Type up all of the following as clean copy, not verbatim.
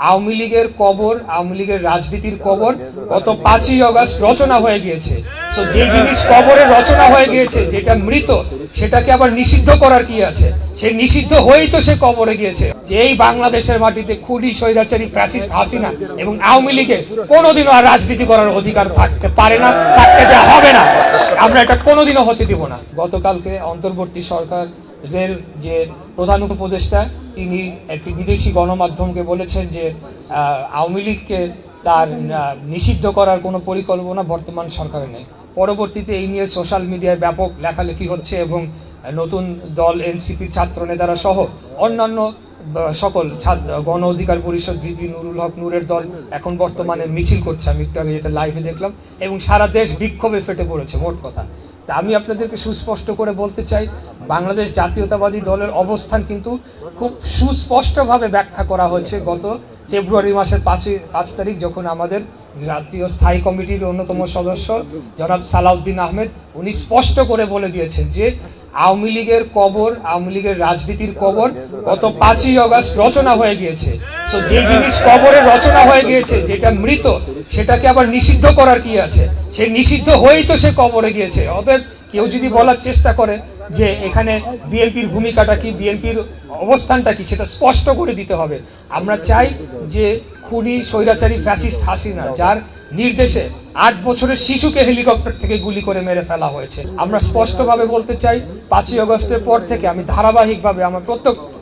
আওয়ামী লীগের কবর, আওয়ামী লীগের রাজনীতির কবর গত 5ই আগস্ট রচনা হয়ে গিয়েছে। সো যে জিনিস কবরে রচনা হয়ে গিয়েছে, যেটা মৃত, সেটাকে আবার নিষিদ্ধ করার কি আছে? সে নিষিদ্ধ হয়েই তো সে কবরে গিয়েছে। যে এই বাংলাদেশের মাটিতে খুনি, স্বৈরাচারী, ফ্যাসিস্ট হাসিনা এবং আওয়ামী লীগের কোনোদিনও আর রাজনীতি করার অধিকার থাকতে পারে না, থাকতে দেওয়া হবে না। আমরা এটা কোনোদিনও হতে দিব না। গতকালকে অন্তর্বর্তী সরকারের যে প্রধান উপদেষ্টা, তিনি একটি বিদেশি গণমাধ্যমকে বলেছেন যে আওয়ামী লীগকে তার নিষিদ্ধ করার কোনো পরিকল্পনা বর্তমান সরকারের নেই। পরবর্তীতে এই নিয়ে সোশ্যাল মিডিয়ায় ব্যাপক লেখালেখি হচ্ছে এবং নতুন দল এনসিপির ছাত্র নেতারা সহ অন্যান্য সকল গণ অধিকার পরিষদ, ভিপি নুরুল হক নূরের দল এখন বর্তমানে মিছিল করছে। আমি একটু আগে যেটা লাইভে দেখলাম, এবং সারা দেশ বিক্ষোভে ফেটে পড়েছে। মোট কথা, তা আমি আপনাদেরকে সুস্পষ্ট করে বলতে চাই, বাংলাদেশ জাতীয়তাবাদী দলের অবস্থান কিন্তু খুব সুস্পষ্টভাবে ব্যাখ্যা করা হয়েছে গত ফেব্রুয়ারি মাসের 5 তারিখ, যখন আমাদের জাতীয় স্থায়ী কমিটির অন্যতম সদস্য জনাব সালাউদ্দিন আহমেদ উনি স্পষ্ট করে বলে দিয়েছেন যে আওয়ামী লীগের কবর, আওয়ামী লীগের রাজনীতির কবর গত 5ই আগস্ট রচনা হয়ে গিয়েছে। সো যে জিনিস কবরে রচনা হয়ে গিয়েছে, যেটা মৃত, সেটাকে আবার নিষিদ্ধ করার কি আছে? সে নিষিদ্ধ হয়েই তো সে কবরে গিয়েছে। অতএব কেউ যদি বলার চেষ্টা করে যে এখানে বিএনপির ভূমিকাটা কি, বিএনপির অবস্থানটা কি, সেটা স্পষ্ট করে দিতে হবে। আমরা চাই যে খুনি, স্বৈরাচারী, ফ্যাসিস্ট হাসিনা, যার নির্দেশে 8 বছরের শিশুকে হেলিকপ্টার থেকে গুলি করে মেরে ফেলা হয়েছে, আমরা স্পষ্টভাবে বলতে চাই 5ই আগস্টের পর থেকে আমি ধারাবাহিকভাবে আমার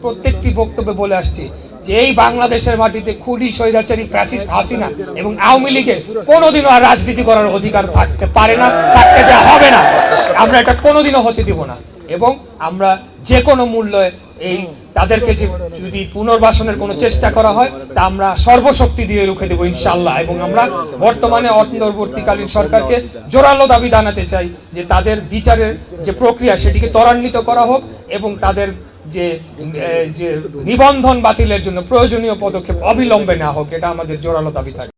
প্রত্যেকটি বক্তব্যে বলে আসছি যে এই বাংলাদেশের মাটিতে খুনি, স্বৈরাচারী, ফ্যাসিস্ট হাসিনা এবং আওয়ামী লীগের কোনোদিনও আর রাজনীতি করার অধিকার থাকতে পারে না, থাকতে দেওয়া হবে না। আমরা এটা কোনোদিনও হতে দিব না, এবং আমরা যে কোনো মূল্যে তাদেরকে যদি পুনর্বাসনের কোনো চেষ্টা করা হয়, তা আমরা সর্বশক্তি দিয়ে রুখে দেবো ইনশাল্লাহ। এবং আমরা বর্তমানে অন্তর্বর্তীকালীন সরকারকে জোরালো দাবি জানাতে চাই যে তাদের বিচারের যে প্রক্রিয়া, সেটিকে ত্বরান্বিত করা হোক এবং তাদের যে নিবন্ধন বাতিলের জন্য প্রয়োজনীয় পদক্ষেপ অবিলম্বে নেওয়া হোক। এটা আমাদের জোরালো দাবি থাকে।